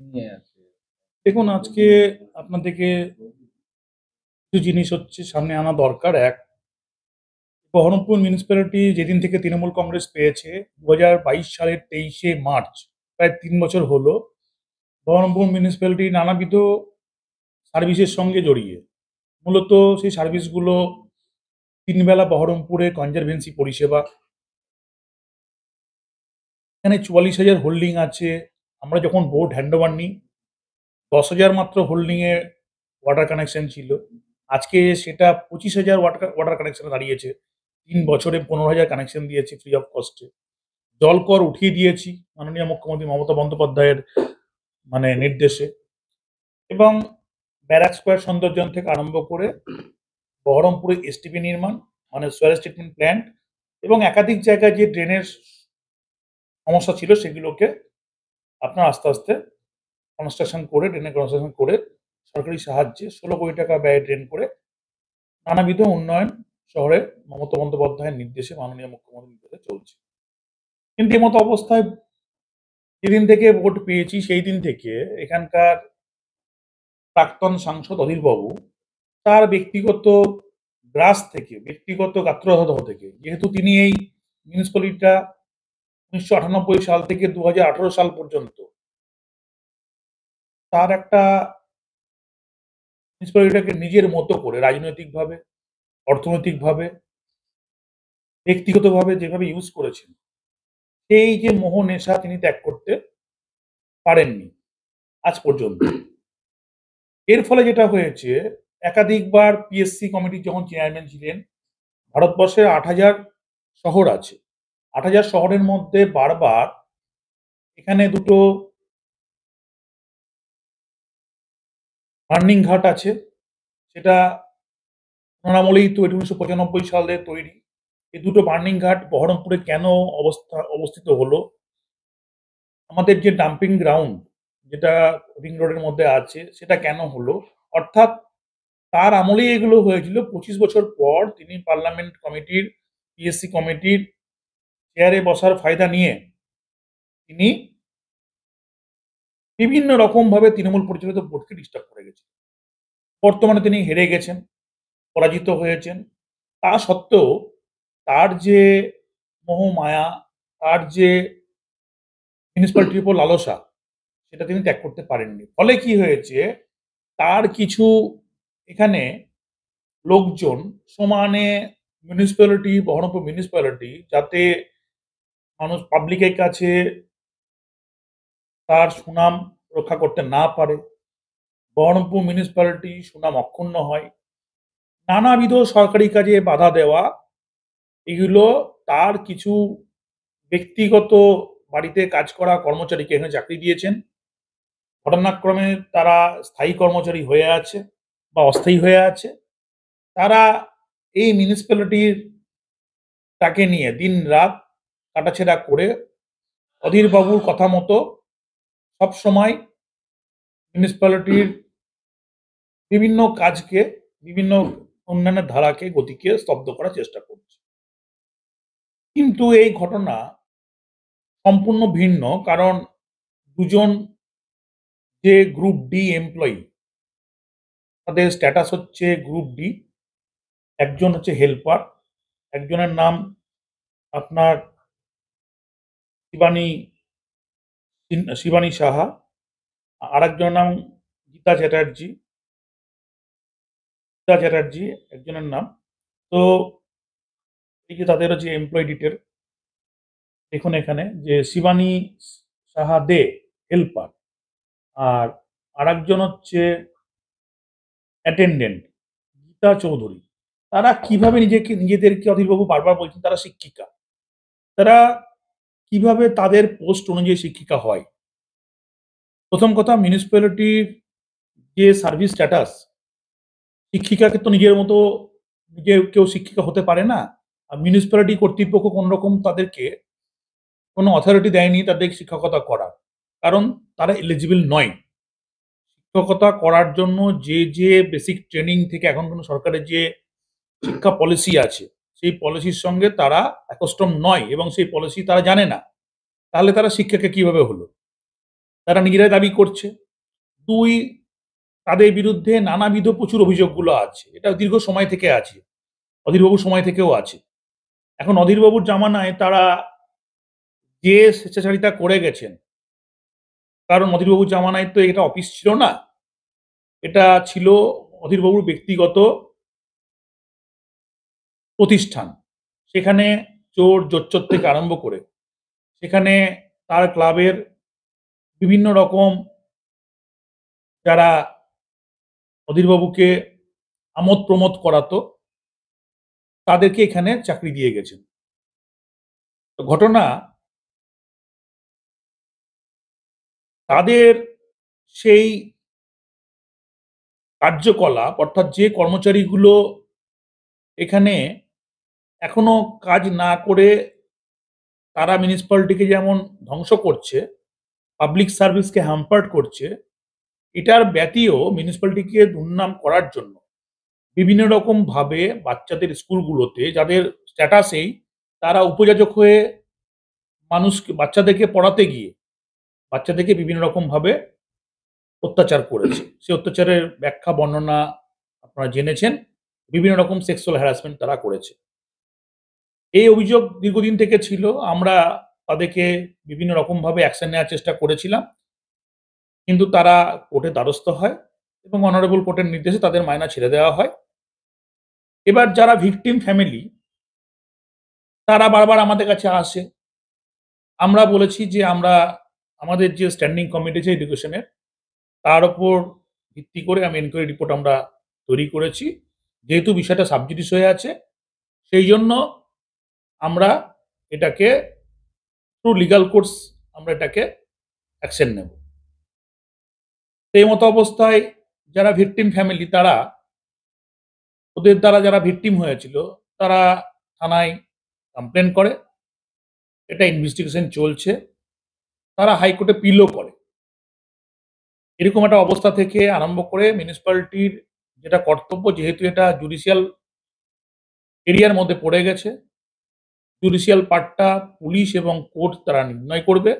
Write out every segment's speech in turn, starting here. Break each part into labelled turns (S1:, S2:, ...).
S1: নিয়ে আছে।
S2: দেখুন, আজকে আপনাদেরকে কিছু জিনিস সামনে আনা দরকার। এক, বহরমপুর মিউনিসিপ্যালিটি যেদিন থেকে তৃণমূল কংগ্রেস পেয়েছে, 2022 সালের 23শে মার্চ, প্রায় 3 বছর হলো। বহরমপুর মিউনিসিপ্যালিটি নানাবিধ সার্ভিসের সঙ্গে জড়িয়ে, মূলত সেই সার্ভিসগুলো তিনবেলা বহরমপুরে কনজারভেন্সি পরিষেবা। এখানে 44,000 হোল্ডিং আছে। আমরা যখন বোর্ড হ্যান্ডওভার নিই, 10,000 মাত্র হোল্ডিং এ ওয়াটার কানেকশন ছিল। আজকে সেটা 25,000 ওয়াটার কানেকশনে দাঁড়িয়েছে। 3 বছরে 15,000 কানেকশন দিয়েছি ফ্রি অফ কস্টে। জল কর উঠিয়ে দিয়েছি মাননীয় মুখ্যমন্ত্রী মমতা বন্দ্যোপাধ্যায়ের নির্দেশে। এবং ব্যারাক স্কোয়ার সৌন্দর্যন থেকে আরম্ভ করে বহরমপুরে এসটিপি নির্মাণ, মানে সোয়ারেজ ট্রিটমেন্ট প্ল্যান্ট, এবং একাধিক জায়গায় যে ড্রেনের সমস্যা ছিল সেগুলোকে আপনার আস্তে আস্তে ড্রেনের কনস্ট্রাকশন করে সরকারি সাহায্যে 16 কোটি টাকা ব্যয়ে ড্রেন করে নানাবিধ উন্নয়ন শহরে মমতা বন্দ্যোপাধ্যায়ের নির্দেশে, মাননীয় মুখ্যমন্ত্রীর নির্দেশে চলছে। কিন্তু এমতো অবস্থায় যেদিন থেকে ভোট পেয়েছি সেই দিন থেকে এখানকার প্রাক্তন সাংসদ অধীর বাবু তার ব্যক্তিগত গ্রাস থেকে, ব্যক্তিগত গাত্রদাহ থেকে, যেহেতু তিনি এই মিউনিসিপ্যালিটিটা 1998 সাল থেকে 2018 সাল পর্যন্ত তার একটা মিউনিসিপ্যালিটিটাকে নিজের মতো করে রাজনৈতিকভাবে, অর্থনৈতিকভাবে, ব্যক্তিগতভাবে যেভাবে ইউজ করেছেন, সেই যে মোহ নেশা তিনি ত্যাগ করতে পারেননি আজ পর্যন্ত। এর ফলে যেটা হয়েছে, একাধিকবার পিএসসি কমিটির যখন চেয়ারম্যান ছিলেন, ভারতবর্ষের 8,000 শহর আছে। 8,000 শহরের মধ্যে বারবার এখানে দুটো বার্নিং ঘাট আছে। সেটা ওনার আমলেই তৈরি, 1995 সালে তৈরি। এই দুটো বার্নিং ঘাট বহরমপুরে কেন অবস্থিত হলো? আমাদের যে ডাম্পিং গ্রাউন্ড, যেটা রিং রোডের মধ্যে আছে, সেটা কেন হলো? অর্থাৎ তার আমলেই এগুলো হয়েছিল। 25 বছর পর তিনি পার্লামেন্ট কমিটির, পিএসসি কমিটির চেয়ারে বসার ফায়দা নিয়ে তিনি বিভিন্ন রকম ভাবে তৃণমূল পরিচালিত বোর্ডকে ডিস্টার্ব করে গেছেন। বর্তমানে তিনি হেরে গেছেন, পরাজিত হয়েছেন। তা সত্ত্বেও তার যে মোহমায়া, তার যে মিউনিসিপ্যালিটির উপর লালসা, সেটা তিনি ত্যাগ করতে পারেননি। ফলে কি হয়েছে, তার কিছু এখানে লোকজন সমানে বহরমপুর মিউনিসিপ্যালিটি, যাতে মানুষ পাবলিকের কাছে তার সুনাম রক্ষা করতে না পারে, বহরমপুর মিউনিসিপ্যালিটি সুনাম অক্ষুণ্ণ হয়, নানাবিধ সরকারি কাজে বাধা দেওয়া, এগুলো তার কিছু ব্যক্তিগত বাড়িতে কাজ করা কর্মচারীকে এখানে চাকরি দিয়েছেন। ঘটনাক্রমে তারা স্থায়ী কর্মচারী হয়ে আছে বা অস্থায়ী হয়ে আছে। তারা এই মিউনিসিপ্যালিটির তাকে নিয়ে দিন রাত কাটাছেড়া করে অধীর বাবুর কথা মতো সবসময় মিউনিসিপ্যালিটির বিভিন্ন কাজকে, বিভিন্ন উন্নয়নের ধারাকে, গতিকে স্তব্ধ করার চেষ্টা করছে। কিন্তু এই ঘটনা সম্পূর্ণ ভিন্ন। কারণ দুজন যে গ্রুপ ডি এমপ্লয়ি, তাদের স্ট্যাটাস হচ্ছে গ্রুপ ডি। একজন হচ্ছে হেল্পার, একজনের নাম আপনার শিবানী শিবানী সাহা, আর একজনের নাম গীতা চ্যাটার্জি। গীতা চ্যাটার্জি একজনের নাম। তো এই যে তাদের যে এমপ্লয়ি ডিটেল, দেখুন এখানে যে শিবানী সাহা দে হেল্পার, আর আরেকজন হচ্ছে অ্যাটেন্ডেন্ট গীতা চৌধুরী। তারা কিভাবে নিজেদেরকে, অধীরবাবু বারবার বলছেন তারা শিক্ষিকা, তারা কিভাবে তাদের পোস্ট অনুযায়ী শিক্ষিকা হয়? প্রথম কথা, মিউনিসিপ্যালিটির যে সার্ভিস স্ট্যাটাস, শিক্ষিকাকে তো নিজের মতো নিজে কেউ শিক্ষিকা হতে পারে না। আর মিউনিসিপ্যালিটি কর্তৃপক্ষ কোন রকম তাদেরকে কোনো অথরিটি দেয়নি তাদের শিক্ষকতা করার, কারণ তারা এলিজিবল নয়। শিক্ষকতা করার জন্য যে যে বেসিক ট্রেনিং থেকে এখন কোনো সরকারের যে শিক্ষা পলিসি আছে, সেই পলিসির সঙ্গে তারা একস্টম নয় এবং সেই পলিসি তারা জানে না। তাহলে তারা শিক্ষাকে কিভাবে হলো? তারা নিজেরাই দাবি করছে। ২, তাদের বিরুদ্ধে নানাবিধ প্রচুর অভিযোগগুলো আছে। এটা দীর্ঘ সময় থেকে আছে। অধীরবাবুর সময় থেকেও আছে। এখন অধীরবাবুর জামানায় তারা যে স্বেচ্ছাচারিতা করে গেছেন, কারণ অধীরবাবুর জামানায় তো এটা অফিস ছিল না। এটা ছিল অধীরবাবুর ব্যক্তিগত প্রতিষ্ঠান। সেখানে চোর, জোচ্চোর থেকে আরম্ভ করে সেখানে তার ক্লাবের বিভিন্ন রকম যারা অধীরবাবুকে আমোদ প্রমোদ করাতো, তাদেরকে এখানে চাকরি দিয়ে গেছেন। তো ঘটনা, তাদের সেই কার্যকলাপ, অর্থাৎ যে কর্মচারীগুলো এখানে এখনো কাজ না করে তারা মিউনিসিপ্যালিটিকে যেমন ধ্বংস করছে, পাবলিক সার্ভিসকে হ্যাম্পার্ড করছে, এটার ব্যতিও মিউনিসিপ্যালিটিকে দুর্নাম করার জন্য বিভিন্ন রকম ভাবে বাচ্চাদের স্কুলগুলোতে যাদের স্ট্যাটাসেই তারা উপযাজক হয়ে বাচ্চাদেরকে পড়াতে গিয়ে বাচ্চাদেরকে বিভিন্ন রকম ভাবে অত্যাচার করেছে। সেই অত্যাচারের ব্যাখ্যা বর্ণনা আপনারা জেনেছেন। বিভিন্ন রকম সেক্সুয়াল হ্যারাসমেন্ট তারা করেছে। এই অভিযোগ দীর্ঘদিন থেকে ছিল। আমরা তাদেরকে বিভিন্ন রকমভাবে অ্যাকশন নেওয়ার চেষ্টা করেছিলাম। কিন্তু তারা কোর্টের দ্বারস্থ হয় এবং অনারেবল কোর্টের নির্দেশে তাদের মাইনা ছেড়ে দেওয়া হয়। এবার যারা ভিকটিম ফ্যামিলি, তারা বারবার আমাদের কাছে আসে। আমরা বলেছি যে আমাদের যে স্ট্যান্ডিং কমিটি আছে এডুকেশনের, তার উপর ভিত্তি করে আমি এনকোয়ারি রিপোর্ট আমরা তৈরি করেছি। যেহেতু বিষয়টা সাব জুডিস হয়ে আছে, সেই জন্য আমরা এটাকে থ্রু লিগ্যাল কোর্স আমরা এটাকে অ্যাকশন নেব। এই মতো অবস্থায় যারা ভিকটিম ফ্যামিলি, তারা ওদের দ্বারা যারা ভিকটিম হয়েছিল, তারা থানায় কমপ্লেন করে। এটা ইনভেস্টিগেশন চলছে। তারা হাইকোর্টে পিলও করে। এরকম একটা অবস্থা থেকে আরম্ভ করে মিউনিসিপ্যালিটির যেটা কর্তব্য, যেহেতু এটা জুডিশিয়াল এরিয়ার মধ্যে পড়ে গেছে, জুডিশিয়াল পার্টটা পুলিশ এবং কোর্ট তারা নির্ণয় করবে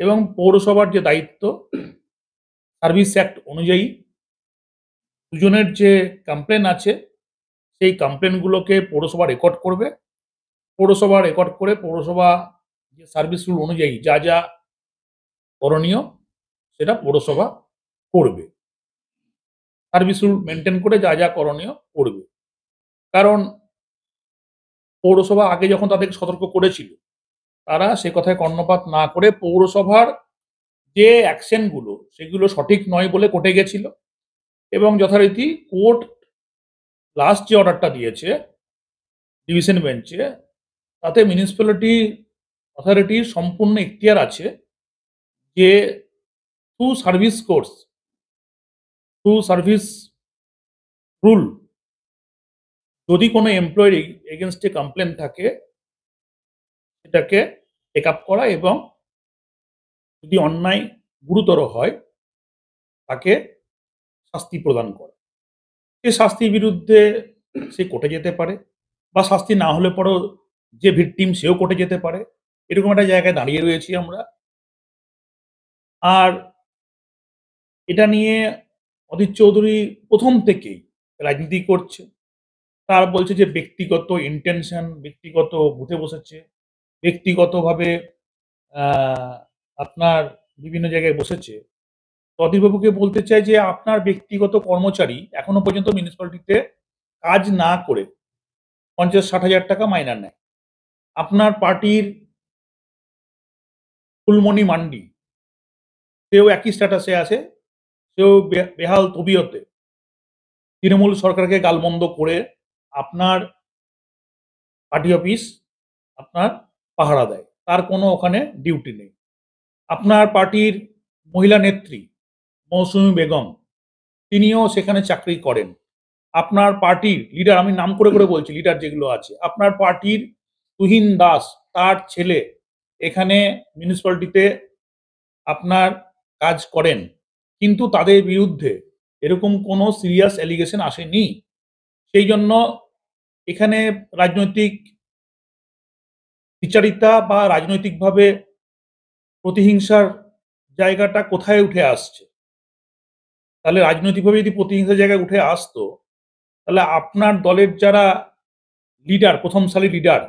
S2: এবং পৌরসভার যে দায়িত্ব, সার্ভিস অ্যাক্ট অনুযায়ী দুজনের যে কমপ্লেন আছে, সেই কমপ্লেনগুলোকে পৌরসভা রেকর্ড করবে। পৌরসভা রেকর্ড করে পৌরসভা যে সার্ভিস রুল অনুযায়ী যা যা করণীয় সেটা পৌরসভা করবে। সার্ভিস রুল মেনটেন করে যা যা করণীয় করবে। কারণ পৌরসভা আগে যখন তাদেরকে সতর্ক করেছিল, তারা সে কথায় কর্ণপাত না করে পৌরসভার যে অ্যাকশনগুলো সেগুলো সঠিক নয় বলে কোর্টে গেছিল এবং যথারীতি কোর্ট লাস্ট যে অর্ডারটা দিয়েছে ডিভিশন বেঞ্চে, তাতে মিউনিসিপ্যালিটি অথরিটির সম্পূর্ণ এখতিয়ার আছে যে through service course, through service rule, যদি কোনো এমপ্লয়ির এগেনস্টে কমপ্লেন থাকে সেটাকে টেক আপ করা এবং যদি অন্যায় গুরুতর হয় তাকে শাস্তি প্রদান করা। সে শাস্তির বিরুদ্ধে সে কোর্টে যেতে পারে বা শাস্তি না হলে পরেও যে ভিকটিম সেও কোর্টে যেতে পারে। এরকম একটা জায়গায় দাঁড়িয়ে রয়েছি আমরা। আর এটা নিয়ে অধীর চৌধুরী প্রথম থেকেই রাজনীতি করছে। তার বলছে যে ব্যক্তিগত ইনটেনশন, ব্যক্তিগত বুথে বসেছে, ব্যক্তিগতভাবে আপনার বিভিন্ন জায়গায় বসেছে। তো অধীরবাবুকে বলতে চাই যে আপনার ব্যক্তিগত কর্মচারী এখনো পর্যন্ত মিউনিসিপ্যালিটিতে কাজ না করে ৫০-৬০ হাজার টাকা মাইনা নেয়। আপনার পার্টির ফুলমণি মান্ডি, সেও একই স্ট্যাটাসে আছে। সেও বেহাল তবিয়তে তৃণমূল সরকারকে গালমন্দ করে আপনার পার্টি অফিস আপনার পাহারা দেয়। তার কোনো ওখানে ডিউটি নেই। আপনার পার্টির মহিলা নেত্রী মৌসুমী বেগম, তিনিও সেখানে চাকরি করেন। আপনার পার্টির লিডার, আমি নাম করে করে বলছি লিডার যেগুলো আছে, আপনার পার্টির তুহিন দাস, তার ছেলে এখানে মিউনিসিপ্যালিটিতে আপনার কাজ করেন। কিন্তু তাদের বিরুদ্ধে এরকম কোনো সিরিয়াস অ্যালিগেশন আসেনি। সেই জন্য এখানে রাজনৈতিক বিচারিতা বা রাজনৈতিকভাবে প্রতিহিংসার জায়গাটা কোথায় উঠে আসছে? তাহলে রাজনৈতিকভাবে যদি প্রতিহিংসার জায়গায় উঠে আসতো, তাহলে আপনার দলের যারা লিডার, প্রথম সারির লিডার,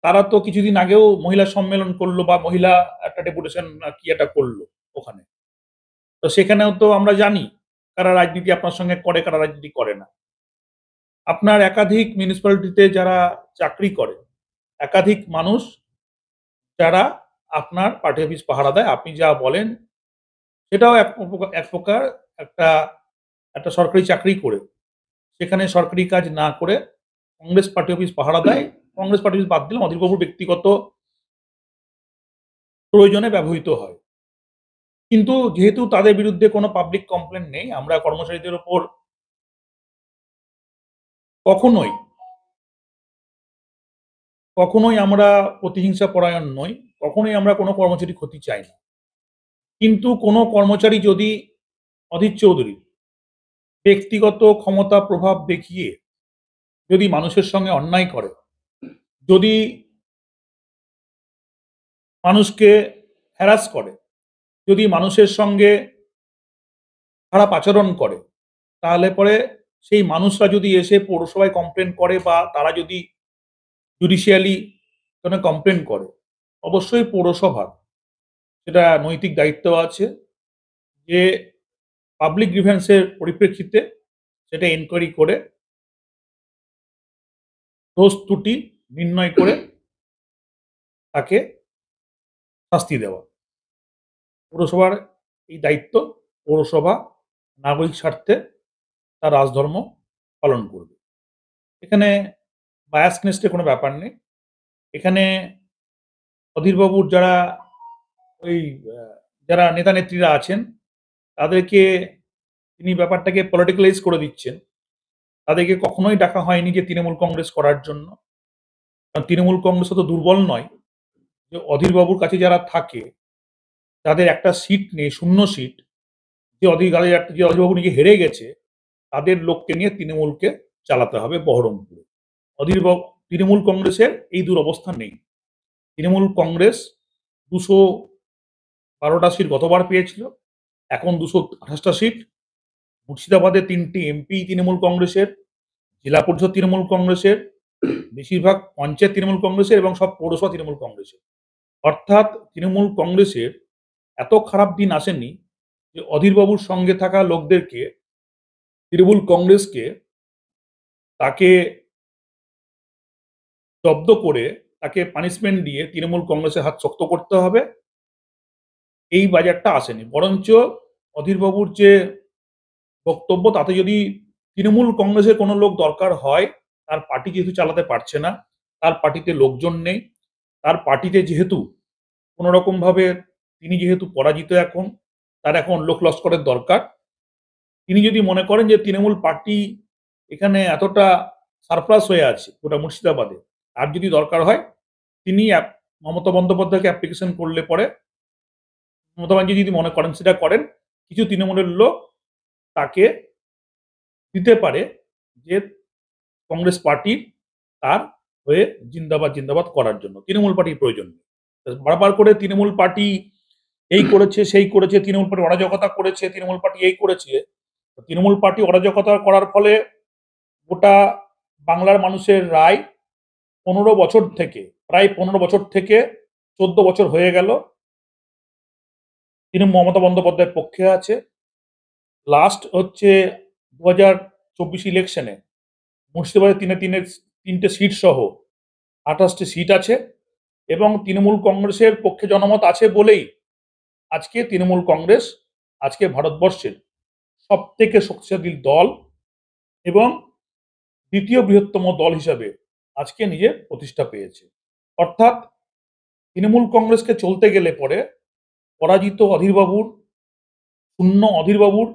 S2: তারা তো কিছুদিন আগেও মহিলা সম্মেলন করলো বা মহিলা একটা ডেপুটেশন কি একটা করলো ওখানে। তো সেখানেও তো আমরা জানি কারা রাজনীতি আপনার সঙ্গে করে, কারা রাজনীতি করে না। আপনার একাধিক মিউনিসিপ্যালিটিতে যারা চাকরি করে, একাধিক মানুষ যারা আপনার পার্টি অফিস পাহারা দেয়, আপনি যা বলেন সেটাও এক প্রকার একটা একটা সরকারি চাকরি করে সেখানে সরকারি কাজ না করে কংগ্রেস পার্টি অফিস পাহারা দেয়। কংগ্রেস পার্টি অফিস বাদ দিলাম, অধীরবাবুর ব্যক্তিগত প্রয়োজনে ব্যবহৃত হয়। কিন্তু যেহেতু তাদের বিরুদ্ধে কোনো পাবলিক কমপ্লেন নেই, আমরা কর্মচারীদের উপর কখনোই কখনোই আমরা প্রতিহিংসা পরায়ণ নই, কখনোই আমরা কোনো কর্মচারী ক্ষতি চাই না। কিন্তু কোনো কর্মচারী যদি অধীর চৌধুরী ব্যক্তিগত ক্ষমতা প্রভাব দেখিয়ে যদি মানুষের সঙ্গে অন্যায় করে, যদি মানুষকে হ্যারাস করে, যদি মানুষের সঙ্গে খারাপ আচরণ করে, তাহলে পরে সেই মানুষরা যদি এসে পৌরসভায় কমপ্লেন করে বা তারা যদি জুডিশিয়ালি কোনো কমপ্লেন করে, অবশ্যই পৌরসভার সেটা নৈতিক দায়িত্ব আছে যে পাবলিক গ্রিভেন্সের পরিপ্রেক্ষিতে সেটা এনকোয়ারি করে দোষ ত্রুটি নির্ণয় করে তাকে শাস্তি দেওয়া। পৌরসভার এই দায়িত্ব। পৌরসভা নাগরিক স্বার্থে তার রাজধর্ম পালন করবে। এখানে বায়াসনেসের কোনো ব্যাপার নেই। এখানে অধীরবাবুর যারা ওই যারা নেতা নেত্রীরা আছেন তাদেরকে তিনি ব্যাপারটাকে পলিটিক্যালাইজ করে দিচ্ছেন। তাদেরকে কখনোই ডাকা হয়নি যে তৃণমূল কংগ্রেস করার জন্য। কারণ তৃণমূল কংগ্রেস অত দুর্বল নয় যে অধীরবাবুর কাছে যারা থাকে তাদের একটা সিট নেই, শূন্য সিট, যে অধীরবাবু নিজে হেরে গেছে তাদের লোককে নিয়ে তৃণমূলকে চালাতে হবে বহরমপুরে। অধীরবাবু তৃণমূল কংগ্রেসের এই দুরবস্থা নেই। তৃণমূল কংগ্রেস 212টা সিট গতবার পেয়েছিল, এখন 228টা সিট। মুর্শিদাবাদে 3টি এমপি তৃণমূল কংগ্রেসের, জেলা পরিষদ তৃণমূল কংগ্রেসের, বেশিরভাগ পঞ্চায়েত তৃণমূল কংগ্রেসের এবং সব পৌরসভা তৃণমূল কংগ্রেসের। অর্থাৎ তৃণমূল কংগ্রেসের এত খারাপ দিন আসেনি যে অধীরবাবুর সঙ্গে থাকা লোকদেরকে, তৃণমূল কংগ্রেসকে তাকে জব্দ করে তাকে পানিশমেন্ট দিয়ে তৃণমূল কংগ্রেসের হাত শক্ত করতে হবে, এই বাজারটা আসেনি। বরঞ্চ অধীরবাবুর যে বক্তব্য তাতে যদি তৃণমূল কংগ্রেসের কোনো লোক দরকার হয়, তার পার্টি যেহেতু চালাতে পারছে না, তার পার্টিতে লোকজন নেই, তার পার্টিতে যেহেতু কোনো রকম ভাবে তিনি যেহেতু পরাজিত, এখন তার এখন লোক লস্করের দরকার। তিনি যদি মনে করেন যে তৃণমূল পার্টি এখানে এতটা সারপ্লাস হয়ে আছে গোটা মুর্শিদাবাদে, আর যদি দরকার হয় তিনি মমতা বন্দ্যোপাধ্যায়কে অ্যাপ্লিকেশন করলে পরে মমতা ব্যানার্জি যদি মনে করেন সেটা করেন, কিছু তৃণমূলের লোক তাকে দিতে পারে যে কংগ্রেস পার্টির তার হয়ে জিন্দাবাদ জিন্দাবাদ করার জন্য। তৃণমূল পার্টির প্রয়োজন নেই। বারবার করে তৃণমূল পার্টি এই করেছে সেই করেছে, তৃণমূল পার্টি অরাজকতা করেছে, তৃণমূল পার্টি এই করেছে। তৃণমূল পার্টি অরাজকতা করার ফলে গোটা বাংলার মানুষের রায় 15 বছর থেকে, প্রায় 15 বছর থেকে 14 বছর হয়ে গেল তিনি মমতা বন্দ্যোপাধ্যায়ের পক্ষে আছে। লাস্ট হচ্ছে 2024 ইলেকশনে মুর্শিদাবাদে তিনটে সিট সহ 28টি সিট আছে এবং তৃণমূল কংগ্রেসের পক্ষে জনমত আছে বলেই আজকে তৃণমূল কংগ্রেস আজকে ভারতবর্ষের সব থেকে শক্তিশালী দল এবং দ্বিতীয় বৃহত্তম দল হিসাবে আজকে নিজের প্রতিষ্ঠা পেয়েছে। অর্থাৎ তৃণমূল কংগ্রেসকে চলতে গেলে পরে পরাজিত অধীরবাবুর, শূন্য অধীরবাবুর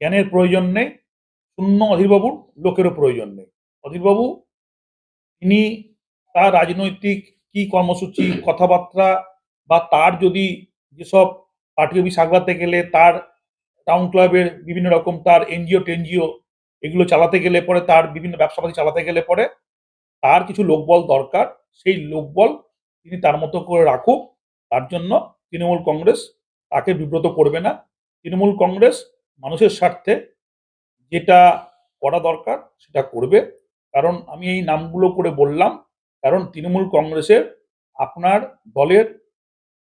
S2: জ্ঞানের প্রয়োজন নেই, শূন্য অধীরবাবুর লোকেরও প্রয়োজন নেই। অধীরবাবু তিনি তার রাজনৈতিক কি কর্মসূচি, কথাবার্তা বা তার যদি যেসব পার্টি অফিস সামলাতে গেলে, তার টাউন ক্লাবের বিভিন্ন রকম তার এনজিও টেনজিও এগুলো চালাতে গেলে পরে, তার বিভিন্ন ব্যবসাপাতি চালাতে গেলে পরে তার কিছু লোকবল দরকার। সেই লোকবল তিনি তার মতো করে রাখুক, তার জন্য তৃণমূল কংগ্রেস তাকে বিব্রত করবে না। তৃণমূল কংগ্রেস মানুষের স্বার্থে যেটা করা দরকার সেটা করবে। কারণ আমি এই নামগুলো করে বললাম, কারণ তৃণমূল কংগ্রেসের আপনার দলের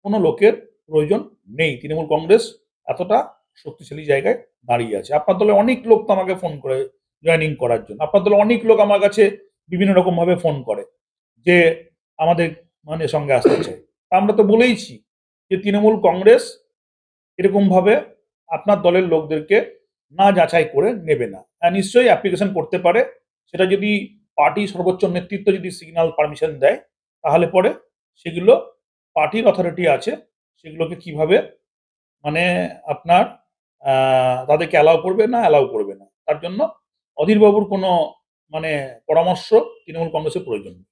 S2: কোনো লোকের প্রয়োজন নেই। তৃণমূল কংগ্রেস এতটা শক্তিশালী জায়গায় দাঁড়িয়ে আছে। আপনার দলে অনেক লোক তো আমাকে ফোন করে জয়েনিং করার জন্য। আপনার দলে অনেক লোক আমার কাছে বিভিন্ন রকম ভাবে ফোন করে যে আমাদের মানে সঙ্গে আসতে চাই। তা আমরা তো বলেইছি যে তৃণমূল কংগ্রেস এরকম ভাবে আপনার দলের লোকদেরকে না যাচাই করে নেবে না। হ্যাঁ, নিশ্চয়ই অ্যাপ্লিকেশন করতে পারে। সেটা যদি পার্টি সর্বোচ্চ নেতৃত্ব যদি সিগন্যাল পারমিশন দেয়, তাহলে পরে সেগুলো পার্টির অথরিটি আছে, সেগুলোকে কিভাবে মানে আপনার তাদেরকে অ্যালাউ করবে না অ্যালাউ করবে না, তার জন্য অধীরবাবুর কোনো মানে পরামর্শ তৃণমূল কংগ্রেসের প্রয়োজন নেই।